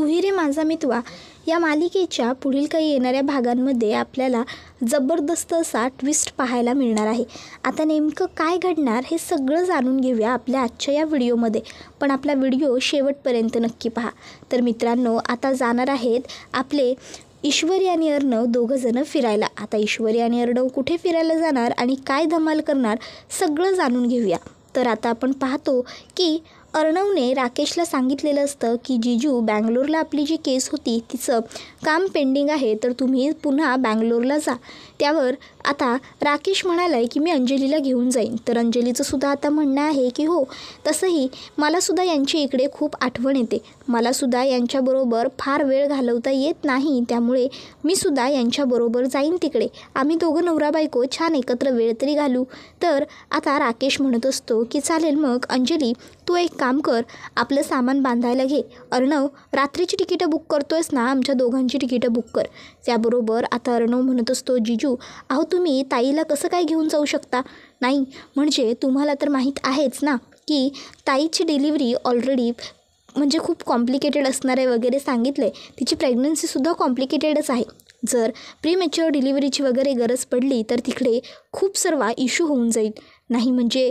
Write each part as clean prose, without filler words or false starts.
तुही रे माझा मितवा या मालिकेच्या पुढील काही येणाऱ्या भागांमध्ये आपल्याला जबरदस्त असा ट्विस्ट पाहायला मिळणार आहे। आता नेमकं काय घडणार हे सगळं जाणून घेऊया आपल्या आजच्या या व्हिडिओमध्ये, पण आपला व्हिडिओ शेवटपर्यंत नक्की पहा। तर मित्रांनो, आता जाणार आहेत आपले ईश्वरी आणि अर्णव दोघंजणं फिरायला। आता ईश्वरी आणि अर्णव कुठे फिरायला जाणार आणि काय धमाल करणार सगळं जाणून घेऊया। तर आता आपण पाहतो की अर्णवने राकेशला सांगितलेलं असतं की जीजू, बँगलोरला आपली जी केस होती तिचं काम पेंडिंग आहे, तर तुम्ही पुन्हा बँगलोरला जा। त्यावर आता राकेश म्हणाला आहे की मी अंजलीला घेऊन जाईन। तर अंजलीचं सुद्धा आता म्हणणं आहे की हो, तसंही मलासुद्धा यांची इकडे खूप आठवण येते, मलासुद्धा यांच्याबरोबर फार वेळ घालवता येत नाही, त्यामुळे मी सुद्धा यांच्याबरोबर जाईन तिकडे, आम्ही दोघं नवरा बायको छान एकत्र वेळ तरी घालू। तर आता राकेश म्हणत असतो की चालेल मग अंजली, तू एक काम कर, आपलं सामान बांधायला घे। अर्णव, रात्रीची तिकीटं बुक करतोयस ना, आमच्या दोघांची तिकीटं बुक कर। त्याबरोबर आता अर्णव म्हणत असतो जीजू, अहो तुम्ही ताईला कसं काय घेऊन जाऊ शकता? नाही म्हणजे तुम्हाला तर माहीत आहेच ना की ताईची डिलिव्हरी ऑलरेडी म्हणजे खूप कॉम्प्लिकेटेड असणार आहे वगैरे सांगितलं आहे, तिची प्रेग्नन्सीसुद्धा कॉम्प्लिकेटेडच आहे। जर प्रीमॅच्युअर डिलिव्हरीची वगैरे गरज पडली तर तिकडे खूप सर्व इश्यू होऊन जाईल, नाही म्हणजे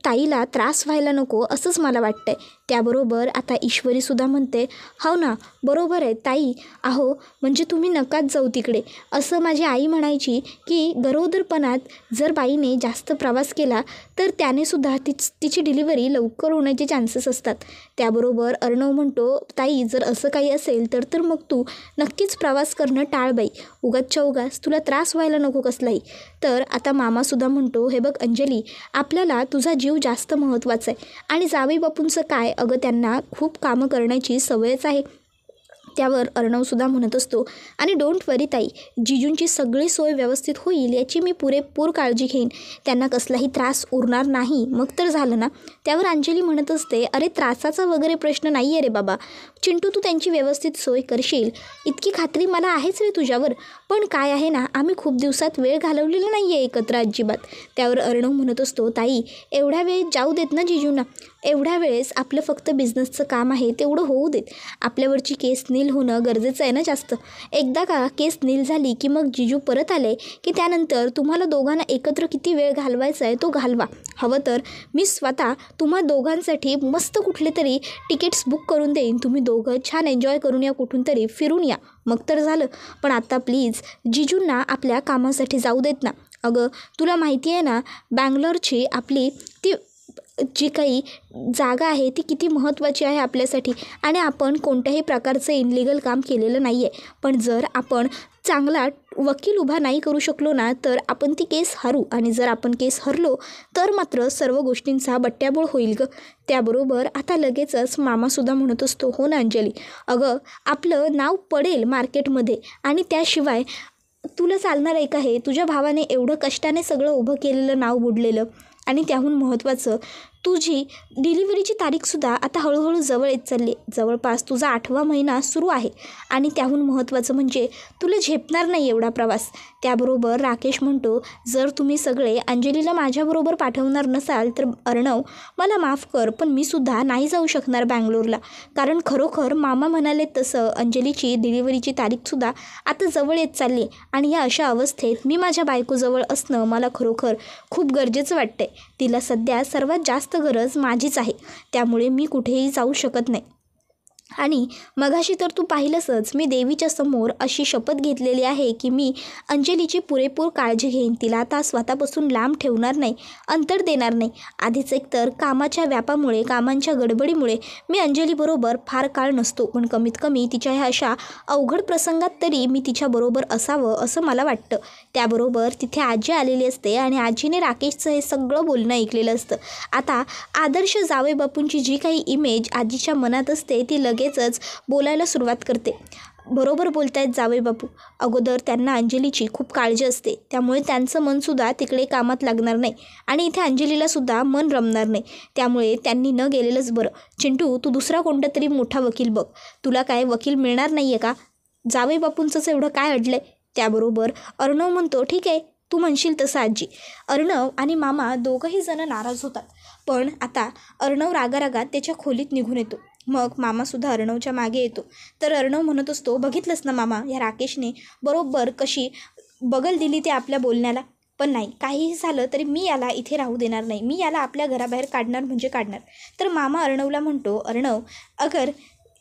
ताईला त्रास व्हायला नको असंच मला वाटतं आहे। त्याबरोबर आता ईश्वरीसुद्धा म्हणते, हो ना बरोबर आहे ताई, अहो म्हणजे तुम्ही नकाच जाऊ तिकडे। असं माझी आई म्हणायची की गरोदरपणात जर बाईने जास्त प्रवास केला तर त्यानेसुद्धा तिची डिलिव्हरी लवकर होण्याचे चान्सेस असतात। त्याबरोबर अर्णव म्हणतो, ताई जर असं काही असेल तर मग तू नक्कीच प्रवास करणं टाळ बाई, उगाचच्या उगाच तुला त्रास व्हायला नको कसलाही। तर आता मामासुद्धा म्हणतो, हे बघ अंजली, आपल्याला तुझा जीव जास्त महत्त्वाचा आहे आणि जावई बापूंचं काय, अगं त्यांना खूप कामं करण्याची सवयच आहे। त्यावर अर्णवसुद्धा म्हणत असतो, आणि डोंट वरी ताई, जिजूंची सगळी सोय व्यवस्थित होईल याची मी पुरेपूर काळजी घेईन, त्यांना कसलाही त्रास उरणार नाही, मग तर झालं ना। त्यावर अंजली म्हणत असते, अरे त्रासाचा वगैरे प्रश्न नाही आहे रे बाबा, चिंटू तू त्यांची व्यवस्थित सोय करशील इतकी खात्री मला आहेच रे तुझ्यावर, पण काय आहे ना, आम्ही खूप दिवसात वेळ घालवलेला नाही आहे एकत्र अजिबात। त्यावर अर्णव म्हणत असतो, ताई एवढ्या वेळेस जाऊ देत ना जिजूंना, एवढ्या वेळेस आपलं फक्त बिझनेसचं काम आहे तेवढं होऊ देत, आपल्यावरची केस नील होणं गरजेचं आहे ना जास्त। एकदा का केस नील झाली की मग जिजू परत आले की त्यानंतर तुम्हाला दोघांना एकत्र किती वेळ घालवायचा आहे तो घालवा, हवं तर मी स्वतः तुम्हा दोघांसाठी मस्त कुठले तरी तिकीट्स बुक करून देईन, तुम्ही दोघं छान एन्जॉय करून या, कुठून तरी फिरून या, मग तर झालं। पण आता प्लीज जिजूंना आपल्या कामासाठी जाऊ देत ना। अगं तुला माहिती आहे ना, बँगलोरची आपली ती जी काही जागा आहे ती किती महत्त्वाची आहे आपल्यासाठी, आणि आपण कोणत्याही प्रकारचं इनलिगल काम केलेलं नाही आहे, पण जर आपण चांगला वकील उभा नाही करू शकलो ना तर आपण ती केस हरू, आणि जर आपण केस हरलो तर मात्र सर्व गोष्टींचा बट्ट्याबोळ होईल गं। त्याबरोबर आता लगेचच मामासुद्धा म्हणत असतो, हो ना अंजली, अगं आपलं नाव पडेल मार्केटमध्ये, आणि त्याशिवाय तुला चालणार आहे का हे, तुझ्या भावाने एवढं कष्टाने सगळं उभं केलेलं नाव बुडलेलं, आणि त्याहून महत्त्वाचं तुझी डिलिव्हरीची तारीखसुद्धा आता हळूहळू जवळ येत चालली, जवळपास तुझा 8वा महिना सुरू आहे, आणि त्याहून महत्त्वाचं म्हणजे तुला झेपणार नाही एवढा प्रवास। त्याबरोबर राकेश म्हणतो, जर तुम्ही सगळे अंजलीला माझ्याबरोबर पाठवणार नसाल तर अर्णव मला माफ कर, पण मी सुद्धा नाही जाऊ शकणार बँगलोरला, कारण खरोखर मामा म्हणाले तसं अंजलीची डिलिव्हरीची तारीखसुद्धा आता जवळ येत चालली, आणि या अशा अवस्थेत मी माझ्या बायकोजवळ असणं मला खरोखर खूप गरजेचं वाटतंय, तिला सध्या सर्वात जास्त गरज माझीच आहे, त्यामुळे मी कुठेही जाऊ शकत नाही। आणि मगाशी तर तू पाहिलंसच, मी देवीच्या समोर अशी शपथ घेतलेली आहे की मी अंजलीची पुरेपूर काळजी घेईन, तिला आता स्वतःपासून लांब ठेवणार नाही, अंतर देणार नाही। आधीच एकतर कामाच्या व्यापामुळे, कामांच्या गडबडीमुळे मी अंजलीबरोबर फार काळ नसतो, पण कमीत कमी तिच्या ह्या अशा अवघड प्रसंगात तरी मी तिच्याबरोबर असावं असं मला वाटतं। त्याबरोबर तिथे आजी आलेली असते आणि आजीने राकेशचं हे सगळं बोलणं ऐकलेलं असतं। आता आदर्श जावई बापूंची जी काही इमेज आजीच्या मनात असते ती लगेचच बोलायला सुरुवात करते, बरोबर बोलतायत जावई बापू, अगोदर त्यांना अंजलीची खूप काळजी असते, त्यामुळे त्यांचं मनसुद्धा तिकडे कामात लागणार नाही, आणि इथे अंजलीलासुद्धा मन रमणार नाही, त्यामुळे त्यांनी न गेलेलंच बरं। चिंटू, तू दुसरा कोणता तरी मोठा वकील बघ, तुला काय वकील मिळणार नाही आहे का, जावई बापूंचंच एवढं काय अडलं आहे। त्याबरोबर अर्णव म्हणतो, ठीक आहे तू म्हणशील तसं आजी। अर्णव आणि मामा दोघंही जण नाराज होतात, पण आता अर्णव रागारागात त्याच्या खोलीत निघून येतो, मग मामासुद्धा अर्णवच्या मागे येतो. तर अर्णव म्हणत असतो, बघितलंस ना मामा, या राकेशने बरोबर कशी बगल दिली ते आपल्या बोलण्याला. पण नाही, काहीही झालं तरी मी याला इथे राहू देणार नाही, मी याला आपल्या घराबाहेर काढणार म्हणजे काढणार. तर मामा अर्णवला म्हणतो, अर्णव अगर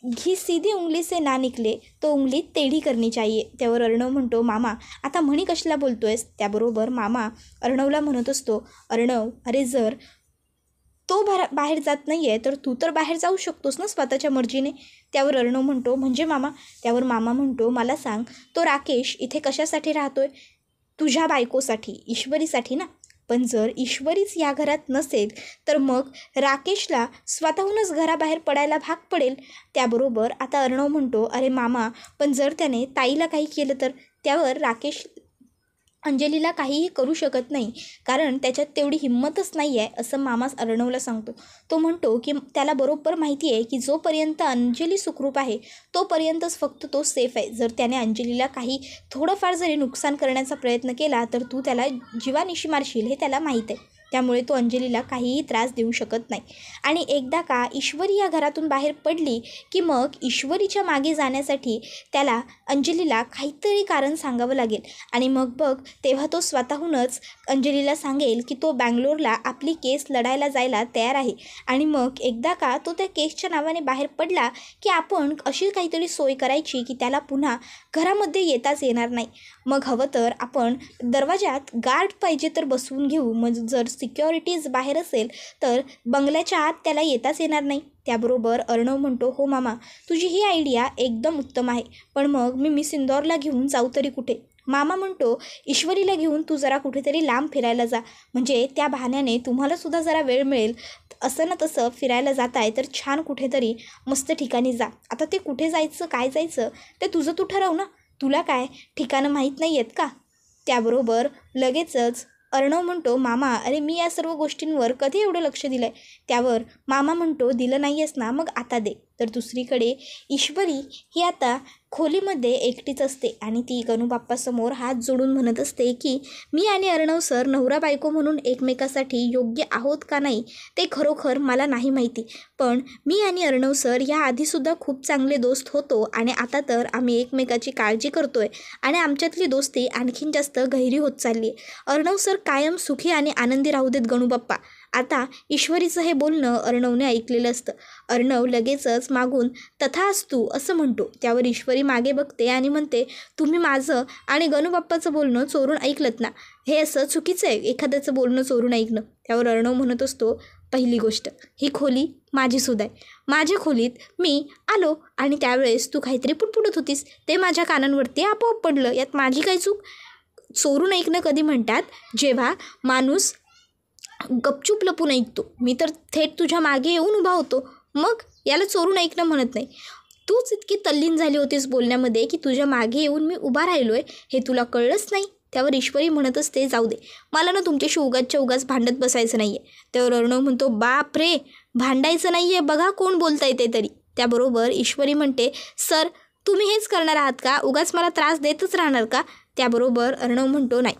घी सीधी उंगली से ना निकले तो उंगली टेढ़ी करनी चाहिए. त्यावर अर्णव म्हणतो, मामा आता म्हणी कशाला बोलतोयस. त्याबरोबर मामा अर्णवला म्हणत असतो, अर्णव अरे जर तो बाहेर जात नाही आहे तर तू तर बाहेर जाऊ शकतोस ना स्वतःच्या मर्जीने. त्यावर अर्णव म्हणतो, म्हणजे मामा. त्यावर मामा म्हणतो, मला सांग तो राकेश इथे कशासाठी राहतोय. तुझ्या बायकोसाठी, ईश्वरीसाठी ना. पण जर ईश्वरीच या घरात नसेल तर मग राकेशला स्वतःहूनच घराबाहेर पडायला भाग पडेल. त्याबरोबर आता अर्णव म्हणतो, अरे मामा पण जर त्याने ताईला काही केलं तर. त्यावर राकेश अंजलीला काहीही करू शकत नाही, कारण त्याच्यात तेवढी हिंमतच नाही आहे, असं मामाच अर्णवला सांगतो. तो म्हणतो की त्याला बरोबर माहिती आहे की जोपर्यंत अंजली सुखरूप आहे तोपर्यंतच फक्त तो सेफ आहे. जर त्याने अंजलीला काही थोडंफार जरी नुकसान करण्याचा प्रयत्न केला तर तू त्याला जीवानिशी मारशील हे त्याला माहीत आहे. त्यामुळे तो अंजलीला काहीही त्रास देऊ शकत नाही. आणि एकदा का ईश्वरी या घरातून बाहेर पडली की मग ईश्वरीच्या मागे जाण्यासाठी त्याला अंजलीला काहीतरी कारण सांगावं लागेल. आणि मग बघ तेव्हा तो स्वतःहूनच अंजलीला सांगेल की तो बँगलोरला आपली केस लढायला जायला तयार आहे. आणि मग एकदा का तो त्या केसच्या नावाने बाहेर पडला की आपण अशी काहीतरी सोय करायची की त्याला पुन्हा घरामध्ये येताच येणार नाही. मग हवं तर आपण दरवाजात गार्ड पाहिजे तर बसवून घेऊ. मग जर सिक्युरिटीज बाहेर असेल तर बंगल्याच्या आत त्याला येताच येणार नाही. त्याबरोबर अर्णव म्हणतो, हो मामा तुझी ही आयडिया एकदम उत्तम आहे, पण मग मी मिस इंदौरला घेऊन जाऊ तरी कुठे. मामा म्हणतो, ईश्वरीला घेऊन तू जरा कुठेतरी लांब फिरायला जा, म्हणजे त्या बहाण्याने तुम्हालासुद्धा जरा वेळ मिळेल. असं ना तसं फिरायला जात आहे तर छान कुठेतरी मस्त ठिकाणी जा. आता ते कुठे जायचं काय जायचं ते तुझं तू ठरव ना, तुला काय ठिकाणं माहीत नाही आहेत का. त्याबरोबर लगेचच अर्णव म्हणतो, मामा अरे मी या सर्व गोष्टींवर कधी एवढं लक्ष दिलं आहे. त्यावर मामा म्हणतो, दिलं नाही आहेस ना मग आता दे. तर दुसरीकडे ईश्वरी ही आता खोलीमध्ये एकटीच असते आणि ती गणूबाप्पासमोर हात जोडून म्हणत असते की मी आणि अर्णव सर नवरा बायको म्हणून एकमेकासाठी योग्य आहोत का नाही ते खरोखर मला नाही माहिती, पण मी आणि अर्णव सर या आधीसुद्धा खूप चांगले दोस्त होतो आणि आता तर आम्ही एकमेकाची काळजी करतोय आणि आमच्यातली दोस्ती आणखीन जास्त गहिरी होत चालली आहे. अर्णव सर कायम सुखी आणि आनंदी राहू देत गणूबाप्पा. आता ईश्वरीचं हे बोलणं अर्णवने ऐकलेलं असतं. अर्णव लगेचच मागून तथास्तू असं म्हणतो. त्यावर ईश्वरी मागे बघते आणि म्हणते, तुम्ही माझं आणि गणूबाप्पाचं बोलणं चोरून ऐकलत ना, हे असं चुकीचं आहे एखाद्याचं बोलणं चोरून ऐकणं. त्यावर अर्णव म्हणत असतो, पहिली गोष्ट ही खोली माझीसुद्धा आहे, माझ्या खोलीत मी आलो आणि त्यावेळेस तू काहीतरी पुटपुटत होतीस, ते माझ्या कानांवरती आपोआप पडलं, यात माझी काही चूक. चोरून ऐकणं कधी म्हणतात जेव्हा माणूस गपचूप लपून ऐकतो. मी तर थेट तुझ्या मागे येऊन उभा होतो, मग याला चोरून ऐकणं म्हणत नाही. तूच इतकी तल्लीन झाली होतीस बोलण्यामध्ये की तुझ्या मागे येऊन मी उभा राहिलो आहे हे तुला कळलंच नाही. त्यावर ईश्वरी म्हणत असते, जाऊ दे मला ना तुमच्याशी उगाचच्या उगाच भांडत बसायचं नाही आहे. त्यावर अर्णव म्हणतो, बाप रे भांडायचं नाही आहे, बघा कोण बोलता येते तरी. त्याबरोबर ईश्वरी म्हणते, सर तुम्ही हेच करणार आहात का, उगाच मला त्रास देतच राहणार का. त्याबरोबर अर्णव म्हणतो, नाही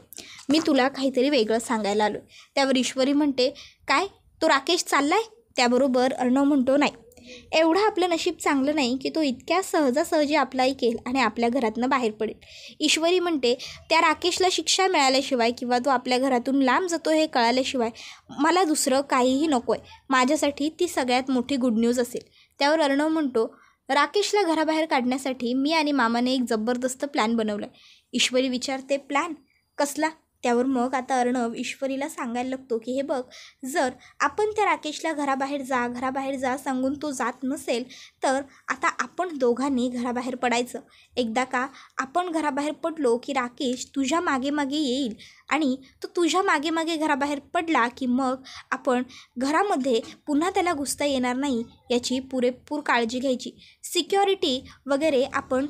मी तुला काहीतरी वेगळं सांगायला आलो. त्यावर ईश्वरी म्हणते, काय तो राकेश चालला आहे. त्याबरोबर अर्णव म्हणतो, नाही एवढं आपलं नशीब चांगलं नाही की तो इतक्या सहजासहजी आपला ऐकेल आणि आपल्या घरातनं बाहेर पडेल. ईश्वरी म्हणते, त्या राकेशला शिक्षा मिळाल्याशिवाय किंवा तो आपल्या घरातून लांब जातो हे कळाल्याशिवाय मला दुसरं काहीही नको आहे. माझ्यासाठी ती सगळ्यात मोठी गुड न्यूज असेल. त्यावर अर्णव म्हणतो, राकेशला घराबाहेर काढण्यासाठी मी आणि मामाने एक जबरदस्त प्लॅन बनवला आहे. ईश्वरी विचारते, प्लॅन कसला. त्यावर मग आता अर्णव ईश्वरीला सांगायला लागतो की हे बघ, जर आपण त्या राकेशला घराबाहेर जा सांगून तो जात नसेल तर आता आपण दोघांनी घराबाहेर पडायचं. एकदा का आपण घराबाहेर पडलो की राकेश तुझ्या मागे मागे येईल आणि तो तुझ्या मागे मागे घराबाहेर पडला की मग आपण घरामध्ये पुन्हा त्याला घुसता येणार नाही याची पुरेपूर काळजी घ्यायची. सिक्युरिटी वगैरे आपण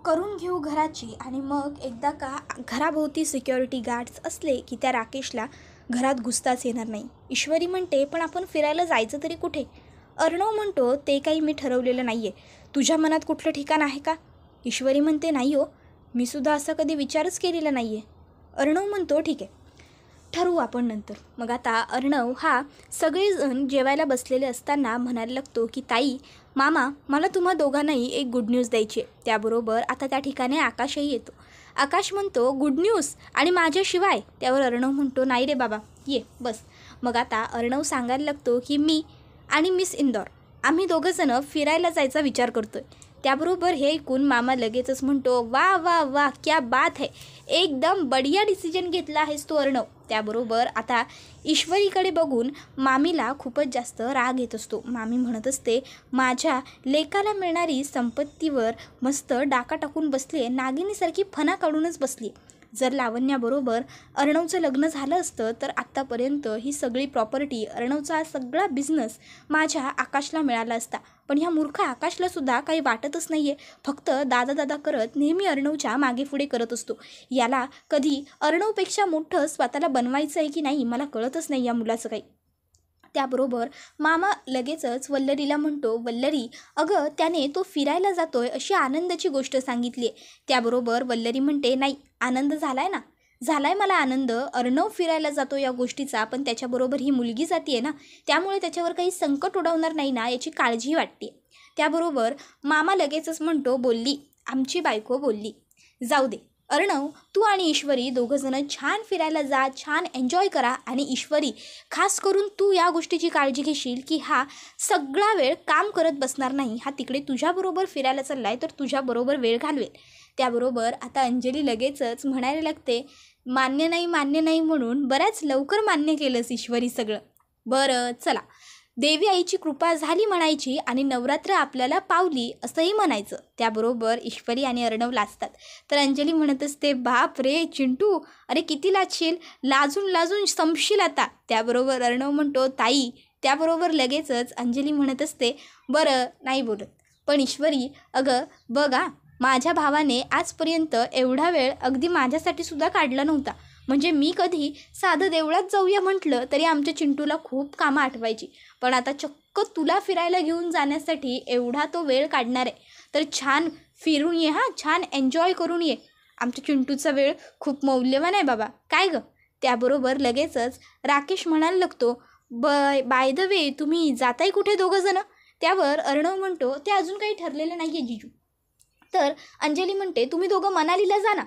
करून घेऊ घराची आणि मग एकदा का घराभोवती सिक्युरिटी गार्ड्स असले की त्या राकेशला घरात घुसताच येणार नाही. ईश्वरी म्हणते, पण आपण फिरायला जायचं तरी कुठे. अर्णव म्हणतो, ते काही मी ठरवलेलं नाही आहे, तुझ्या मनात कुठलं ठिकाण आहे का. ईश्वरी म्हणते, नाही हो, मी सुद्धा असा कधी विचारच केलेला नाही आहे. अर्णव म्हणतो, ठीक आहे ठरवू आपण नंतर. मग आता अर्णव हा सगळेजण जेवायला बसलेले असताना म्हणायला लागतो की ताई, मामा, मला तुम्हा दोघांनाही एक गुड न्यूज द्यायची आहे. त्याबरोबर आता त्या ठिकाणी आकाशही येतो. आकाश म्हणतो गुड न्यूज आणि माझ्याशिवाय. त्यावर अर्णव म्हणतो नाही रे बाबा, ये बस. मग आता अर्णव सांगायला लागतो की मी आणि मिस इंदौर आम्ही दोघंजणं फिरायला जायचा विचार करतो आहे. त्याबरोबर हे ऐकून मामा लगेचच म्हणतो वा वा वा, क्या बात है, एकदम बढिया डिसिजन घेतला आहेस तू अर्णव. त्याबरोबर आता ईश्वरीकडे बघून मामीला खूपच जास्त राग येत असतो. मामी म्हणत असते माझ्या लेकाला मिळणारी संपत्तीवर मस्त डाका टाकून बसली आहे, नागिनीसारखी फणा काढूनच बसली. जर लावण्याबरोबर अर्णवचं लग्न झालं असतं तर आत्तापर्यंत ही सगळी प्रॉपर्टी, अर्णवचा सगळा बिझनेस माझ्या आकाशला मिळाला असता. पण ह्या मूर्ख आकाशलासुद्धा काही वाटतच नाही आहे. फक्त दादा दादा करत नेहमी अर्णवच्या मागे पुढे करत असतो. याला कधी अर्णवपेक्षा मोठं स्वतःला बनवायचं आहे की नाही मला कळतच नाही या मुलाचं काही. त्याबरोबर मामा लगेचच वल्लरीला म्हणतो वल्लरी, अगं त्याने तो फिरायला जातोय अशी आनंदाची गोष्ट सांगितली आहे. त्याबरोबर वल्लरी म्हणते नाही, आनंद झालाय ना, झालाय मला आनंद. अर्णव फिरायला जातो या गोष्टीचा, पण त्याच्याबरोबर ही मुलगी जाते ना, त्यामुळे त्याच्यावर काही संकट ओढवणार नाही ना याची काळजी वाटते. त्याबरोबर मामा लगेचच म्हणतो बोलली, आमची बायको बोलली, जाऊ दे अर्णव, तू आणि ईश्वरी दोघंजणं छान फिरायला जा, छान एन्जॉय करा. आणि ईश्वरी, खास करून तू या गोष्टीची काळजी घेशील की हा सगळा वेळ काम करत बसणार नाही, हा तिकडे तुझ्याबरोबर फिरायला चालला आहे तर तुझ्याबरोबर वेळ घालवेल. त्याबरोबर आता अंजली लगेचच म्हणायला लागते मान्य नाही म्हणून बऱ्याच लवकर मान्य केलंस ईश्वरी सगळं. बरं चला, देवी आईची कृपा झाली म्हणायची आणि नवरात्र आपल्याला पावली असंही म्हणायचं. त्याबरोबर ईश्वरी आणि अर्णव लाजतात. तर अंजली म्हणत असते बाप रे चिंटू, अरे किती लाजशील, लाजून लाजून संपशील आता. त्याबरोबर अर्णव म्हणतो ताई. त्याबरोबर लगेचच अंजली म्हणत असते बरं नाही बोलत, पण ईश्वरी अगं बघा, माझ्या भावाने आजपर्यंत एवढा वेळ अगदी माझ्यासाठी सुद्धा काढला नव्हता. म्हणजे मी कधी साधं देवळात जाऊया म्हटलं तरी आमच्या चिंटूला खूप कामं आठवायची, पण आता चक्क तुला फिरायला घेऊन जाण्यासाठी एवढा तो वेळ काढणार आहे. तर छान फिरून ये, हां छान एन्जॉय करून ये. आमच्या चिंटूचा वेळ खूप मौल्यवान आहे बाबा, काय गं. त्याबरोबर लगेचच राकेश म्हणायला लागतो बाय द वे तुम्ही जाताय कुठे दोघंजणं. त्यावर अर्णव म्हणतो ते अजून काही ठरलेलं नाही आहे जिजू. तर अंजली म्हणते तुम्ही दोघं मनालीला जा ना,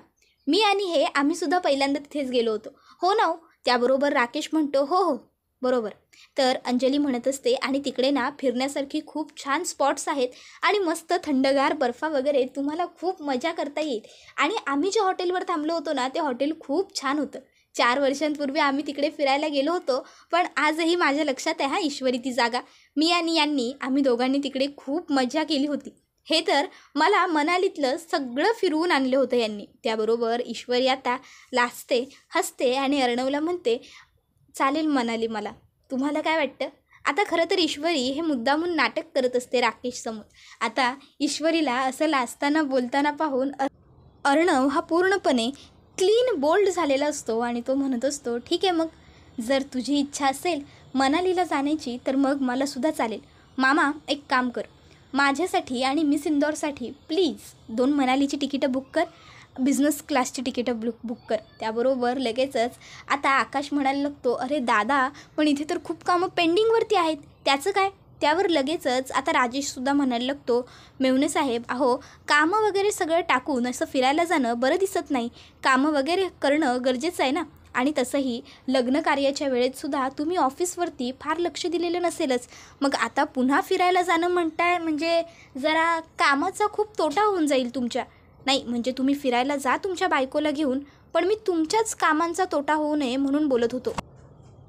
मी आणि हे आम्हीसुद्धा पहिल्यांदा तिथेच गेलो होतो. हो ना. त्याबरोबर राकेश म्हणतो हो हो बरोबर. तर अंजली म्हणत असते आणि तिकडे ना फिरण्यासारखी खूप छान स्पॉट्स आहेत आणि मस्त थंडगार बर्फा वगैरे, तुम्हाला खूप मजा करता येईल. आणि आम्ही ज्या हॉटेलवर थांबलो होतो ना ते हॉटेल खूप छान होतं. 4 वर्षांपूर्वी आम्ही तिकडे फिरायला गेलो होतो, पण आजही माझ्या लक्षात आहे ईश्वरी ती जागा. मी आणि आम्ही दोघांनी तिकडे खूप मजा केली होती. हे तर मला मनालीतलं सगळं फिरवून आणलं होतं यांनी. त्याबरोबर ईश्वरी आता लाजते, हसते आणि अर्णवला म्हणते चालेल मनाली मला, तुम्हाला काय वाटतं. आता खरं तर ईश्वरी हे मुद्दामून नाटक करत असते राकेशसमोर. आता ईश्वरीला असं लाजताना बोलताना पाहून अर्णव हा पूर्णपणे क्लीन बोल्ड झालेला असतो आणि तो म्हणत असतो ठीक आहे, मग जर तुझी इच्छा असेल मनालीला जाण्याची तर मग मलासुद्धा चालेल. मामा एक काम कर, माझ्यासाठी आणि मिस इंदौरसाठी प्लीज 2 मनालीची तिकीटं बुक कर, बिझनेस क्लासची तिकीटं बुक कर. त्याबरोबर लगेचच आता आकाश म्हणायला लागतो अरे दादा, पण इथे तर खूप कामं पेंडिंगवरती आहेत, त्याचं काय. त्यावर लगेचच आता राजेशसुद्धा म्हणायला लागतो मेवणे साहेब, अहो कामं वगैरे सगळं टाकून असं फिरायला जाणं बरं दिसत नाही, कामं वगैरे करणं गरजेचं आहे ना. आणि तसंही लग्न कार्याच्या वेळेतसुद्धा तुम्ही ऑफिसवरती फार लक्ष दिलेलं नसेलच, मग आता पुन्हा फिरायला जाणं म्हणताय म्हणजे जरा कामाचा खूप तोटा होऊन जाईल तुमच्या. नाही म्हणजे तुम्ही फिरायला जा तुमच्या बायकोला घेऊन, पण मी तुमच्याच कामांचा तोटा होऊ नये म्हणून बोलत होतो.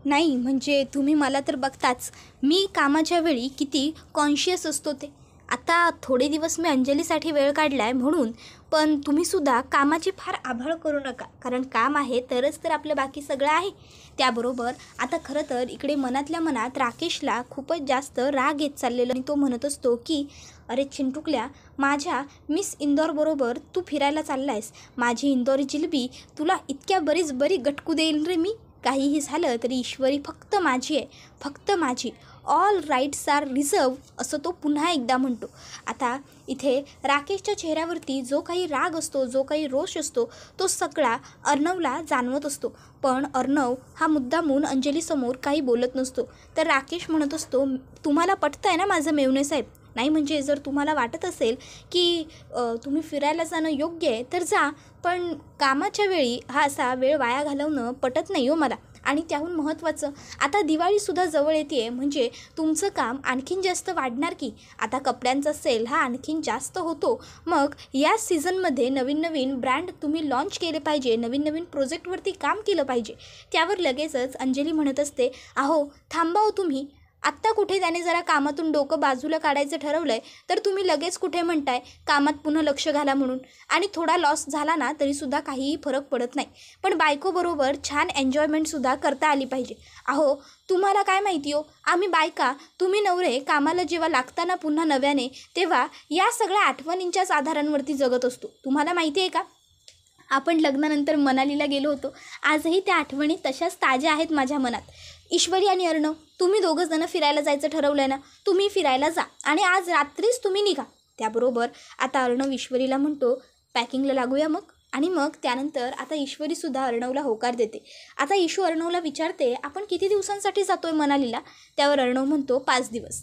नाही म्हणजे तुम्ही मला तर बघताच, मी कामाच्या वेळी किती कॉन्शियस असतो ते. आता थोडे दिवस मी अंजलीसाठी वेळ काढला आहे म्हणून, पण तुम्हीसुद्धा कामाची फार आभाळ करू नका, कारण काम आहे तरच तर आपलं बाकी सगळं आहे. त्याबरोबर आता खरं तर इकडे मनातल्या मनात राकेशला खूपच जास्त राग येत चाललेला आणि तो म्हणत असतो की अरे चिंटुकल्या, माझ्या मिस इंदौरबरोबर तू फिरायला चालला आहेस, माझी इंदौरी जिलबी तुला इतक्या बरी गटकू देईल रे मी. काहीही झालं तरी ईश्वरी फक्त माझी आहे, फक्त माझी. ऑल राईट्स आर रिझर्व असं तो पुन्हा एकदा म्हणतो. आता इथे राकेशच्या चेहऱ्यावरती जो काही राग असतो, जो काही रोष असतो, तो सगळा अर्णवला जाणवत असतो. पण अर्णव हा मुद्दामून अंजलीसमोर काही बोलत नसतो. तर राकेश म्हणत असतो, तुम्हाला पटतं आहे ना माझं मेवणे साहेब? नाही म्हणजे जर तुम्हाला वाटत असेल की तुम्ही फिरायला जाणं योग्य आहे तर जा, पण कामाच्या वेळी हा असा वेळ वाया घालवणं पटत नाही हो मला. आणि त्याहून महत्त्वाचं, आता दिवाळीसुद्धा जवळ येते आहे, म्हणजे तुमचं काम आणखीन जास्त वाढणार की. आता कपड्यांचा सेल हा आणखीन जास्त होतो. मग या सीझनमध्ये नवीन नवीन ब्रँड तुम्ही लॉन्च केले पाहिजे, नवीन नवीन प्रोजेक्टवरती काम केलं पाहिजे. त्यावर लगेचच अंजली म्हणत असते, अहो थांबा हो तुम्ही. आत्ता कुठे त्याने जरा कामातून डोकं बाजूला काढायचं ठरवलं आहे तर तुम्ही लगेच कुठे म्हणताय कामात पुन्हा लक्ष घाला म्हणून. आणि थोडा लॉस झाला ना तरीसुद्धा काहीही फरक पडत नाही, पण बायकोबरोबर छान एन्जॉयमेंटसुद्धा करता आली पाहिजे. अहो तुम्हाला काय माहिती हो, आम्ही बायका, तुम्ही नवरे कामाला जेव्हा लागताना पुन्हा नव्याने, तेव्हा या सगळ्या आठवणींच्याच आधारांवरती जगत असतो. तुम्हाला माहिती आहे का, आपण लग्नानंतर मनालीला गेलो होतो, आजही त्या आठवणी तशाच ताज्या आहेत माझ्या मनात. ईश्वरी आणि अर्णव, तुम्ही दोघंजणं फिरायला जायचं ठरवलं आहे ना, तुम्ही फिरायला जा आणि आज रात्रीच तुम्ही निघा. त्याबरोबर आता अर्णव ईश्वरीला म्हणतो, पॅकिंगला लागूया मग. आणि मग त्यानंतर आता ईश्वरीसुद्धा अर्णवला होकार देते. आता ईशू अर्णवला विचारते, आपण किती दिवसांसाठी जातो आहे मनालीला? त्यावर अर्णव म्हणतो, 5 दिवस.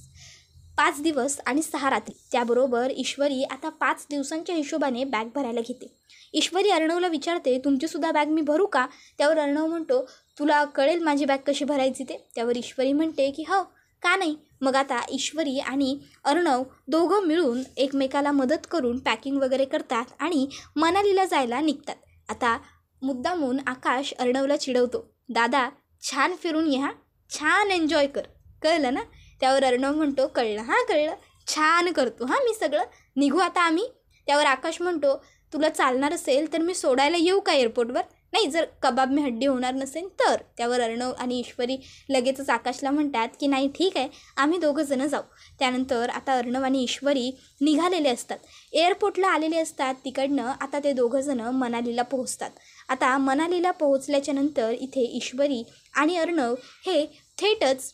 5 दिवस आणि 6 रात्री. त्याबरोबर ईश्वरी आता 5 दिवसांच्या हिशोबाने बॅग भरायला घेते. ईश्वरी अर्णवला विचारते, तुमचीसुद्धा बॅग मी भरू का? त्यावर अर्णव म्हणतो, तुला कळेल माझी बॅग कशी भरायची ते. त्यावर ईश्वरी म्हणते की हो, का नाही. मग आता ईश्वरी आणि अर्णव दोघं मिळून एकमेकाला मदत करून पॅकिंग वगैरे करतात आणि मनालीला जायला निघतात. आता मुद्दामून आकाश अर्णवला चिडवतो, दादा छान फिरून ये, छान एन्जॉय कर, कळलं ना? त्यावर अर्णव म्हणतो, कळलं, हां कळलं, छान करतो हां मी सगळं, निघू आता आम्ही. त्यावर आकाश म्हणतो, तुला चालणार असेल तर मी सोडायला येऊ का एअरपोर्टवर? नाही, जर कबाब में हड्डी होणार नसेल तर. त्यावर अर्णव आणि ईश्वरी लगेचच आकाशला म्हणतात की नाही ठीक आहे, आम्ही दोघंजणं जाऊ. त्यानंतर आता अर्णव आणि ईश्वरी निघालेले असतात, एअरपोर्टला आलेले असतात. तिकडनं आता ते दोघंजणं मनालीला पोहोचतात. आता मनालीला पोहोचल्याच्या नंतर इथे ईश्वरी आणि अर्णव हे थेटच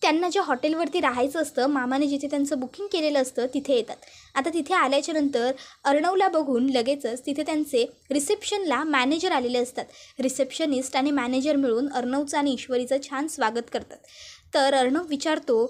त्यांना ज्या हॉटेलवरती राहायचं असतं, मामाने जिथे त्यांचं बुकिंग केलेलं असतं तिथे येतात. आता तिथे आल्याच्या नंतर अर्णवला बघून लगेचच तिथे त्यांचे रिसेप्शनला मॅनेजर आलेले असतात. रिसेप्शनिस्ट आणि मॅनेजर मिळून अर्णवचं आणि ईश्वरीचं छान स्वागत करतात. तर अर्णव विचारतो,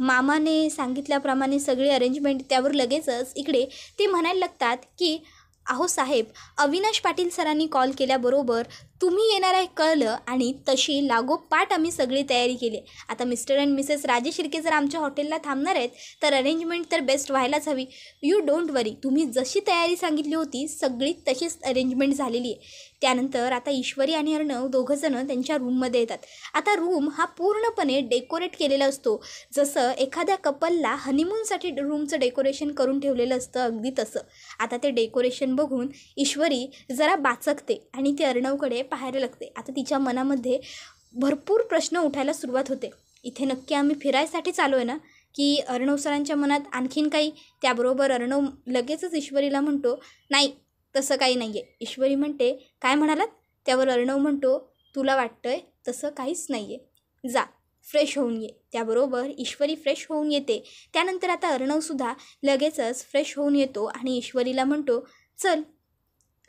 मामाने सांगितल्याप्रमाणे सगळी अरेंजमेंट. त्यावर लगेचच इकडे ते म्हणायला लागतात की अहो साहेब, अविनाश पाटील सरांनी कॉल केल्याबरोबर तुम्ही येणार आहे कळलं आणि तशी लागोपाठ आम्ही सगळी तयारी केली. आता mister and Mrs Rajesh Shirke जर आमच्या हॉटेलला थांबणार आहेत तर अरेंजमेंट तर बेस्ट व्हायलाच हवी. यू डोंट वरी, तुम्ही जशी तयारी सांगितली होती सगळी तशीच अरेंजमेंट झालेली आहे. त्यानंतर आता ईश्वरी आणि अर्णव दोघंजणं त्यांच्या रूममध्ये येतात. आता रूम हा पूर्णपणे डेकोरेट केलेला असतो, जसं एखाद्या कपलला हनीमूनसाठी रूमचं डेकोरेशन करून ठेवलेलं असतं, अगदी तसं. आता ते डेकोरेशन बघून ईश्वरी जरा बाचकते आणि ती अर्णवकडे पाहायला लागते. आता तिच्या मनामध्ये भरपूर प्रश्न उठायला सुरुवात होते. इथे नक्की आम्ही फिरायसाठी चालू आहे ना, की अर्णव सरांच्या मनात आणखीन काही? त्याबरोबर अर्णव लगेचच ईश्वरीला म्हणतो, नाही तसं काही नाही आहे. ईश्वरी म्हणते, काय म्हणालात? त्यावर अर्णव म्हणतो, तुला वाटतंय तसं काहीच नाही आहे, जा फ्रेश होऊन ये. त्याबरोबर ईश्वरी फ्रेश होऊन येते. त्यानंतर आता अर्णवसुद्धा लगेचच फ्रेश होऊन येतो आणि ईश्वरीला म्हणतो, चल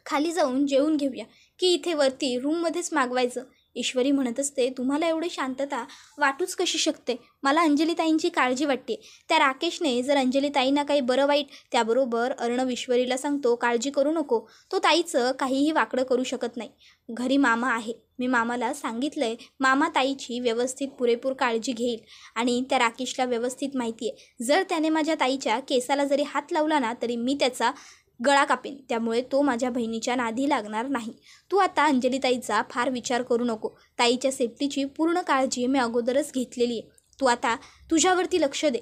खाली जाऊन जेवून घेऊया की इथे वरती रूममध्येच मागवायचं. ईश्वरी म्हणत असते, तुम्हाला एवढी शांतता वाटूच कशी शकते? मला अंजलीताईंची काळजी वाटते. त्या राकेशने जर अंजलीताईंना काही बरं वाईट. त्याबरोबर अर्णव ईश्वरीला सांगतो, काळजी करू नको, तो ताईचं काहीही वाकडं करू शकत नाही. घरी मामा आहे, मी मामाला सांगितलं आहे, मामा ताईची व्यवस्थित पुरेपूर काळजी घेईल आणि त्या राकेशला व्यवस्थित माहिती आहे, जर त्याने माझ्या ताईच्या केसाला जरी हात लावला ना तरी मी त्याचा गळा कापेन, त्यामुळे तो माझ्या बहिणीच्या नादी लागणार नाही. तू आता अंजलीताईचा फार विचार करू नको, ताईच्या सेफ्टीची पूर्ण काळजी मी अगोदरच घेतलेली आहे. तू आता तुझ्यावरती लक्ष दे.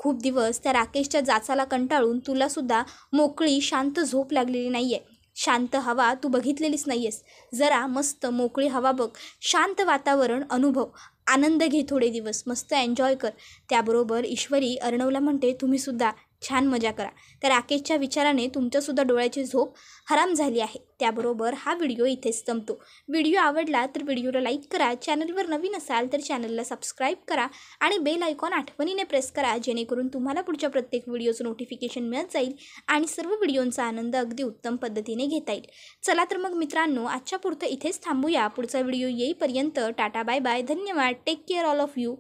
खूप दिवस त्या राकेशच्या जाचाला कंटाळून तुलासुद्धा मोकळी शांत झोप लागलेली नाही आहे. शांत हवा तू बघितलेलीच नाही आहेस. जरा मस्त मोकळी हवा बघ, शांत वातावरण अनुभव, आनंद घे, थोडे दिवस मस्त एन्जॉय कर. त्याबरोबर ईश्वरी अर्णवला म्हणते, तुम्हीसुद्धा छान मजा करा. त्या राकेशच्या विचाराने तुमच्यासुद्धा डोळ्याची झोप हराम झाली आहे. त्याबरोबर हा व्हिडिओ इथेच संपतो. व्हिडिओ आवडला तर व्हिडिओला लाईक करा. चॅनलवर नवीन असाल तर चॅनलला सबस्क्राईब करा आणि बेल आयकॉन आठवणीने प्रेस करा, जेणेकरून तुम्हाला पुढच्या प्रत्येक व्हिडिओचं नोटिफिकेशन मिळत जाईल आणि सर्व व्हिडिओंचा आनंद अगदी उत्तम पद्धतीने घेता येईल. चला तर मग मित्रांनो, आजच्या पुरतं इथेच थांबूया. पुढचा व्हिडिओ येईपर्यंत टाटा बाय बाय. धन्यवाद. Take care all of you.